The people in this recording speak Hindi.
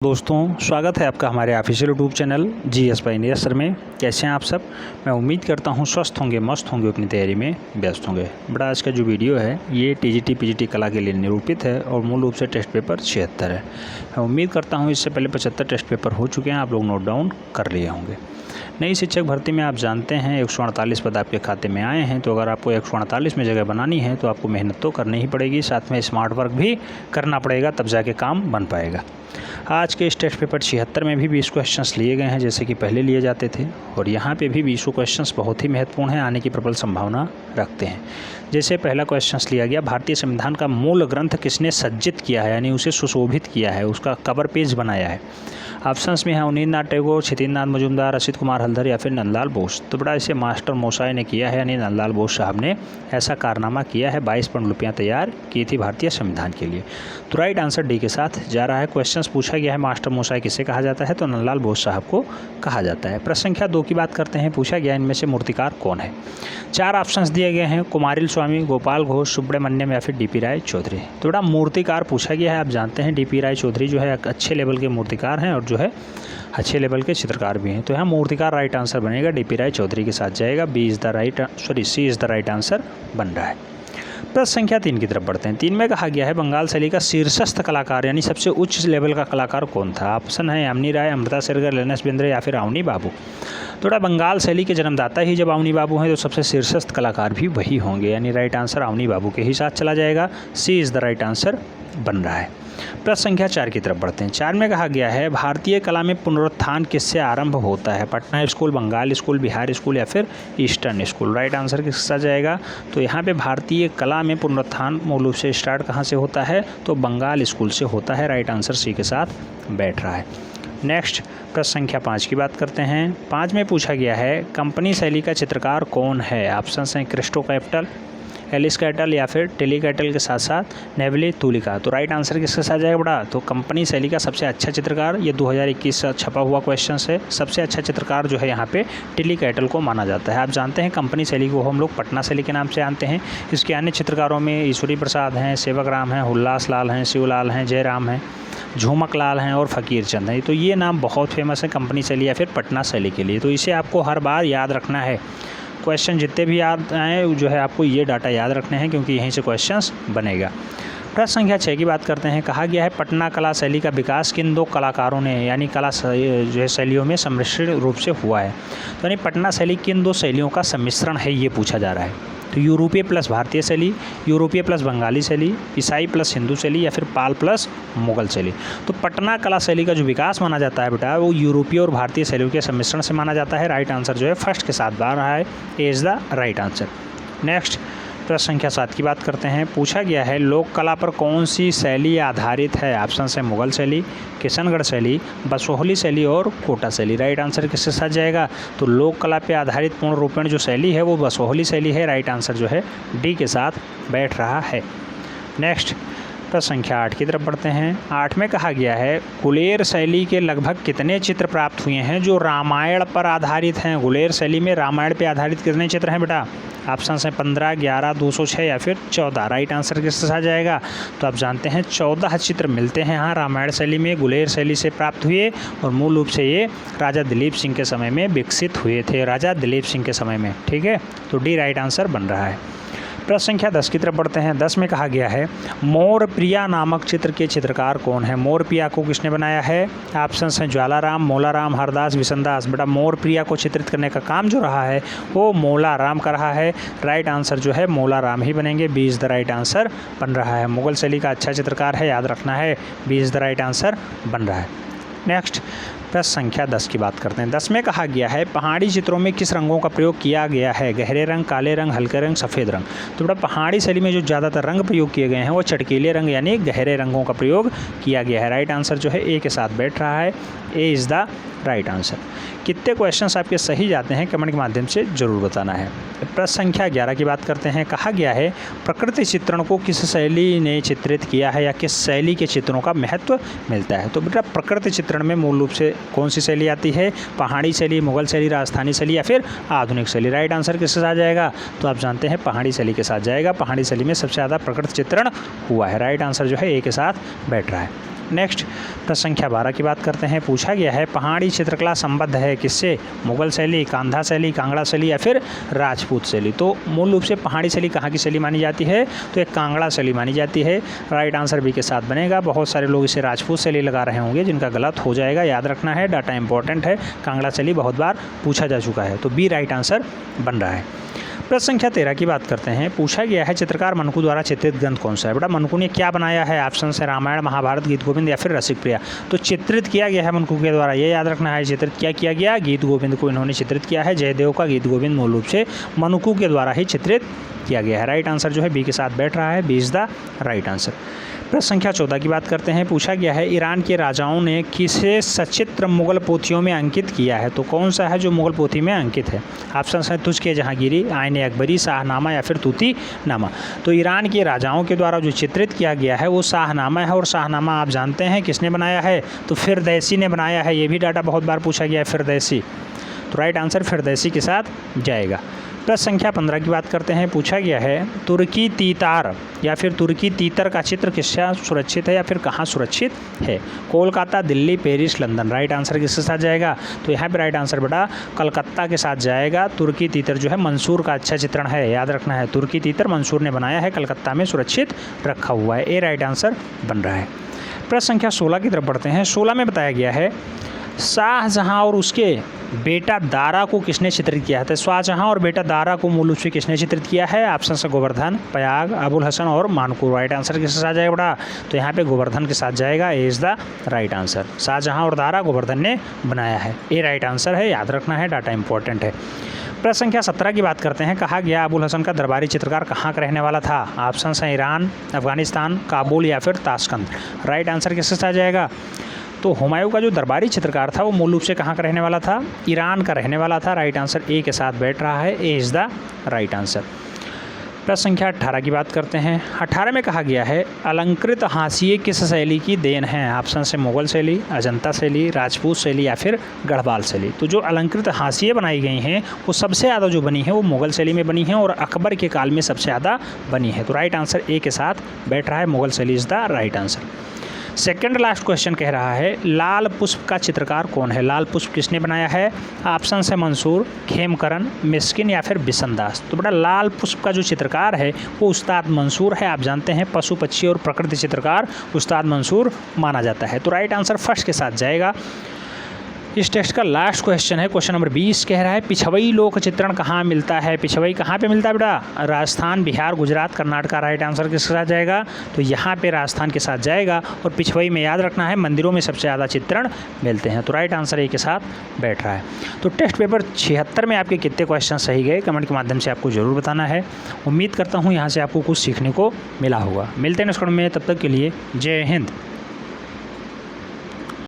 दोस्तों, स्वागत है आपका हमारे official YouTube channel GS Pioneer sir में। कैसे हैं आप सब? मैं उम्मीद करता हूं स्वस्थ होंगे, मस्त होंगे, अपनी तैयारी में व्यस्त होंगे। बड़ा आज का जो वीडियो है ये TGT PGT कला के लिए निरूपित है और मूल रूप से टेस्ट पेपर 76 है। मैं उम्मीद करता हूँ इससे पहले 75 टेस्ट पेपर हो चुके हैं, आप लोग नोट डाउन कर लिए होंगे। नई शिक्षक भर्ती में आप जानते हैं 148 पद आपके खाते में आए हैं, तो अगर आपको 148 में जगह बनानी है तो आपको मेहनत तो करनी ही पड़ेगी, साथ में स्मार्ट वर्क भी करना पड़ेगा, तब जाके काम बन पाएगा। आज के इस टेस्ट पेपर 76 में भी 20 क्वेश्चंस लिए गए हैं जैसे कि पहले लिए जाते थे, और यहाँ पे भी 20 क्वेश्चंस बहुत ही महत्वपूर्ण हैं, आने की प्रबल संभावना रखते हैं। जैसे पहला क्वेश्चंस लिया गया, भारतीय संविधान का मूल ग्रंथ किसने सज्जित किया है, यानी उसे सुशोभित किया है, उसका कवर पेज बनाया है। ऑप्शंस में है अवनींद्रनाथ टैगोर, क्षितिज मजूमदार, असित कुमार हल्दर या फिर नंदलाल बोस। तो बड़ा इसे मास्टर मोसाई ने किया है, यानी नंदलाल बोस साहब ने ऐसा कारनामा किया है। 22 पांडुलिपियाँ तैयार की थी भारतीय संविधान के लिए। तो राइट आंसर डी के साथ जा रहा है। क्वेश्चंस पूछा गया है मास्टर मोसाई किसे कहा जाता है, तो नंदलाल बोस साहब को कहा जाता है। प्रश्न संख्या 2 की बात करते हैं। पूछा गया इनमें से मूर्तिकार कौन है। 4 ऑप्शंस दिए गए हैं, कुमारिल स्वामी, गोपाल घोष, सुब्रमण्यम या फिर DP राय चौधरी। तो बड़ा मूर्तिकार पूछा गया है। आप जानते हैं DP राय चौधरी जो है अच्छे लेवल के मूर्तिकार हैं और जो है अच्छे लेवल के चित्रकार भी हैं। तो यहाँ मूर्तिकार राइट आंसर बनेगा, DP राय चौधरी के साथ जाएगा। सी इज़ द राइट आंसर बन रहा है। प्रश्न संख्या 3 की तरफ बढ़ते हैं। 3 में कहा गया है बंगाल शैली का शीर्षस्थ कलाकार यानी सबसे उच्च लेवल का कलाकार कौन था। ऑप्शन है यामिनी राय, अमृता शेरगर, लेनेस बेंद्रे या फिर अवनी बाबू। थोड़ा बंगाल शैली के जन्मदाता ही जब अवनी बाबू हैं तो सबसे शीर्षस्थ कलाकार भी वही होंगे, यानी राइट आंसर अवनी बाबू के ही साथ चला जाएगा। सी इज़ द राइट आंसर बन रहा है। प्रश्न संख्या 4 की तरफ बढ़ते हैं। 4 में कहा गया है भारतीय कला में पुनरुत्थान किससे आरंभ होता है। Patna school, Bengal school, Bihar school या फिर ईस्टर्न स्कूल। राइट आंसर किसके साथ जाएगा, तो यहाँ पे भारतीय कला में पुनरुत्थान मूल रूप से स्टार्ट कहाँ से होता है, तो बंगाल स्कूल से होता है। राइट आंसर सी के साथ बैठ रहा है। नेक्स्ट प्रश्न संख्या 5 की बात करते हैं। 5 में पूछा गया है कंपनी शैली का चित्रकार कौन है। ऑप्शन हैं क्रिस्टो कैपिटल, एलिस कैटल या फिर टेली कैटल के साथ साथ नेवली तुलिका। तो राइट आंसर किसके साथ जाएगा बड़ा, तो कंपनी शैली का सबसे अच्छा चित्रकार, ये 2021 से छपा हुआ क्वेश्चन है। सबसे अच्छा चित्रकार जो है यहाँ पे टेली कैटल को माना जाता है। आप जानते हैं कंपनी शैली को हम लोग पटना शैली के नाम से जानते हैं। इसके अन्य चित्रकारों में ईश्वरी प्रसाद हैं, सेवक राम हैं, उल्लास लाल हैं, शिवलाल हैं, जयराम हैं, झूमक लाल हैं और फ़कीर चंद हैं। तो ये नाम बहुत फेमस है कंपनी शैली या फिर पटना शैली के लिए। तो इसे आपको हर बार याद रखना है। क्वेश्चन जितने भी याद आए जो है आपको ये डाटा याद रखने हैं, क्योंकि यहीं से क्वेश्चंस बनेगा। प्रश्न संख्या 6 की बात करते हैं। कहा गया है पटना कला शैली का विकास किन 2 कलाकारों ने, यानी कला जो है शैलियों में सम्मिश्रण रूप से हुआ है। तो यानी पटना शैली किन 2 शैलियों का सम्मिश्रण है, ये पूछा जा रहा है। तो यूरोपीय प्लस भारतीय शैली, यूरोपीय प्लस बंगाली शैली, ईसाई प्लस हिंदू शैली या फिर पाल प्लस मुगल शैली। तो पटना कला शैली का जो विकास माना जाता है बेटा, वो यूरोपीय और भारतीय शैलियों के सम्मिश्रण से माना जाता है। राइट आंसर जो है फर्स्ट के साथ बन रहा है, ए is the right answer. Next प्रश्न संख्या 7 की बात करते हैं। पूछा गया है लोक कला पर कौन सी शैली आधारित है। ऑप्शन है मुगल शैली, किशनगढ़ शैली, बसोहली शैली और कोटा शैली। राइट आंसर किसके साथ जाएगा, तो लोक कला पे आधारित पूर्ण रूपेण जो शैली है वो बसोहली शैली है। राइट आंसर जो है डी के साथ बैठ रहा है। नेक्स्ट प्रश्न संख्या 8 की तरफ बढ़ते हैं। 8 में कहा गया है गुलेर शैली के लगभग कितने चित्र प्राप्त हुए हैं जो रामायण पर आधारित हैं। गुलेर शैली में रामायण पे आधारित कितने चित्र हैं बेटा, ऑप्शन हैं 15, 11, 206 या फिर 14। राइट आंसर किसके साथ जाएगा, तो आप जानते हैं 14 चित्र मिलते हैं यहाँ रामायण शैली में, गुलेर शैली से प्राप्त हुए, और मूल रूप से ये राजा दिलीप सिंह के समय में विकसित हुए थे, राजा दिलीप सिंह के समय में। ठीक है, तो डी राइट आंसर बन रहा है। प्रश्न संख्या 10 की तरफ बढ़ते हैं। 10 में कहा गया है मोर प्रिया नामक चित्र के चित्रकार कौन है। मोर प्रिया को किसने बनाया है। ऑप्शन हैं ज्वालाराम, मोलाराम, हरदास, विसनदास। बेटा मोर प्रिया को चित्रित करने का काम जो रहा है वो मोलाराम का रहा है। राइट आंसर जो है मोलाराम ही बनेंगे। B is the right answer बन रहा है। मुगल शैली का अच्छा चित्रकार है, याद रखना है। B is the right answer बन रहा है। नेक्स्ट प्रश्न संख्या 10 की बात करते हैं। 10 में कहा गया है पहाड़ी चित्रों में किस रंगों का प्रयोग किया गया है। गहरे रंग, काले रंग, हल्के रंग, सफ़ेद रंग। तो बेटा पहाड़ी शैली में जो ज़्यादातर रंग प्रयोग किए गए हैं वो चटकीले रंग यानी गहरे रंगों का प्रयोग किया गया है। राइट आंसर जो है ए के साथ बैठ रहा है। ए इज़ द राइट आंसर। कितने क्वेश्चंस आपके सही जाते हैं कमेंट के माध्यम से ज़रूर बताना है। प्रश्न संख्या 11 की बात करते हैं। कहा गया है प्रकृति चित्रण को किस शैली ने चित्रित किया है या किस शैली के चित्रों का महत्व मिलता है। तो बेटा प्रकृति चित्रण में मूल रूप से कौन सी शैली आती है, पहाड़ी शैली, मुगल शैली, राजस्थानी शैली या फिर आधुनिक शैली। राइट आंसर किसके साथ जाएगा, तो आप जानते हैं पहाड़ी शैली के साथ जाएगा। पहाड़ी शैली में सबसे ज़्यादा प्रकृति चित्रण हुआ है। राइट आंसर जो है ए के साथ बैठ रहा है। नेक्स्ट प्रश्न संख्या 12 की बात करते हैं। पूछा गया है पहाड़ी चित्रकला संबद्ध है किससे? मुगल शैली, कांधा शैली, कांगड़ा शैली या फिर राजपूत शैली। तो मूल रूप से पहाड़ी शैली कहाँ की शैली मानी जाती है? तो एक कांगड़ा शैली मानी जाती है। राइट आंसर बी के साथ बनेगा। बहुत सारे लोग इसे राजपूत शैली लगा रहे होंगे, जिनका गलत हो जाएगा, याद रखना है, डाटा इंपॉर्टेंट है। कांगड़ा शैली बहुत बार पूछा जा चुका है, तो बी राइट आंसर बन रहा है। प्रश्न संख्या 13 की बात करते हैं। पूछा गया है चित्रकार मनको द्वारा चित्रित ग्रंथ कौन सा है? बेटा मनको ने क्या बनाया है? ऑप्शन है रामायण, महाभारत, गीत गोविंद या फिर रसिक प्रिया। तो चित्रित किया गया है मनको के द्वारा, ये याद रखना है। चित्रित क्या किया गया? गीत गोविंद को इन्होंने चित्रित किया है। जयदेव का गीत गोविंद मूल रूप से मनको के द्वारा ही चित्रित किया गया है। राइट आंसर जो है बी के साथ बैठ रहा है, B is the right answer. प्रश्न संख्या 14 की बात करते हैं। पूछा गया है ईरान के राजाओं ने किसे सचित्र मुगल पोथियों में अंकित किया है? तो कौन सा है जो मुगल पोथी में अंकित है? ऑप्शन है तुझके जहांगीरी, आईने अकबरी, शाहनामा या फिर तूती नामा। तो ईरान के राजाओं के द्वारा जो चित्रित किया गया है वो शाहनामा है, और शाहनामा आप जानते हैं किसने बनाया है? तो फिरदौसी ने बनाया है। ये भी डाटा बहुत बार पूछा गया है, फिरदौसी। तो राइट आंसर फिरदौसी के साथ जाएगा। प्रश्न संख्या 15 की बात करते हैं। पूछा गया है तुर्की तीतार या फिर तुर्की तीतर का चित्र किसका सुरक्षित है या फिर कहाँ सुरक्षित है? Kolkata, Delhi, Paris, London. Right answer किसके साथ जाएगा? तो यहाँ पे राइट आंसर बेटा कलकत्ता के साथ जाएगा। तुर्की तीतर जो है मंसूर का अच्छा चित्रण है, याद रखना है। तुर्की तीतर मंसूर ने बनाया है, कलकत्ता में सुरक्षित रखा हुआ है। ए राइट आंसर बन रहा है। प्रश्न संख्या 16 की तरफ बढ़ते हैं। 16 में बताया गया है शाहजहां और उसके बेटा दारा को किसने चित्रित किया है? तो शाहजहां और बेटा दारा को मूल रूप से किसने चित्रित किया है? ऑप्शन से गोवर्धन, पयाग, अबुल हसन और मानकूर। राइट आंसर किसके साथ जाएगा बेटा? तो यहाँ पे गोवर्धन के साथ जाएगा। A is the right answer. Shahjahan और दारा गोवर्धन ने बनाया है। ए राइट आंसर है, याद रखना है, डाटा इंपॉर्टेंट है। प्रश्न संख्या 17 की बात करते हैं। कहा गया अबुल हसन का दरबारी चित्रकार कहाँ का रहने वाला था? ऑप्शन है ईरान, अफगानिस्तान, काबुल या फिर ताशकंद। राइट आंसर किसके साथ जाएगा? तो हुमायूं का जो दरबारी चित्रकार था वो मूल रूप से कहाँ का रहने वाला था? ईरान का रहने वाला था। राइट आंसर ए के साथ बैठ रहा है। ए इज़ द राइट आंसर। प्रश्न संख्या 18 की बात करते हैं। 18 में कहा गया है अलंकृत हाशिए किस शैली की देन है? ऑप्शन से मुगल शैली, अजंता शैली, राजपूत शैली या फिर गढ़वाल शैली। तो जो अलंकृत हाशिए बनाई गई हैं वो सबसे ज़्यादा जो बनी है वो मुगल शैली में बनी है और अकबर के काल में सबसे ज़्यादा बनी है। तो राइट आंसर ए के साथ बैठ रहा है, मुगल शैली is the right answer. Second last question कह रहा है लाल पुष्प का चित्रकार कौन है? लाल पुष्प किसने बनाया है? ऑप्शन है मंसूर, खेमकरन, मिस्किन या फिर बिशनदास। तो बेटा लाल पुष्प का जो चित्रकार है वो उस्ताद मंसूर है। आप जानते हैं पशु पक्षी और प्रकृति चित्रकार उस्ताद मंसूर माना जाता है। तो राइट आंसर फर्स्ट के साथ जाएगा। इस टेस्ट का लास्ट क्वेश्चन है, क्वेश्चन नंबर 20 कह रहा है पिछवई लोक चित्रण कहाँ मिलता है? पिछवई कहाँ पे मिलता है बेटा? राजस्थान, बिहार, गुजरात, कर्नाटक। राइट आंसर किसके साथ जाएगा? तो यहाँ पे राजस्थान के साथ जाएगा। और पिछवई में याद रखना है मंदिरों में सबसे ज़्यादा चित्रण मिलते हैं। तो राइट आंसर ए के साथ बैठ रहा है। तो टेस्ट पेपर 76 में आपके कितने क्वेश्चन सही गए कमेंट के माध्यम से आपको ज़रूर बताना है। उम्मीद करता हूँ यहाँ से आपको कुछ सीखने को मिला होगा। मिलते हैं नेक्स्ट वीडियो में, तब तक के लिए जय हिंद।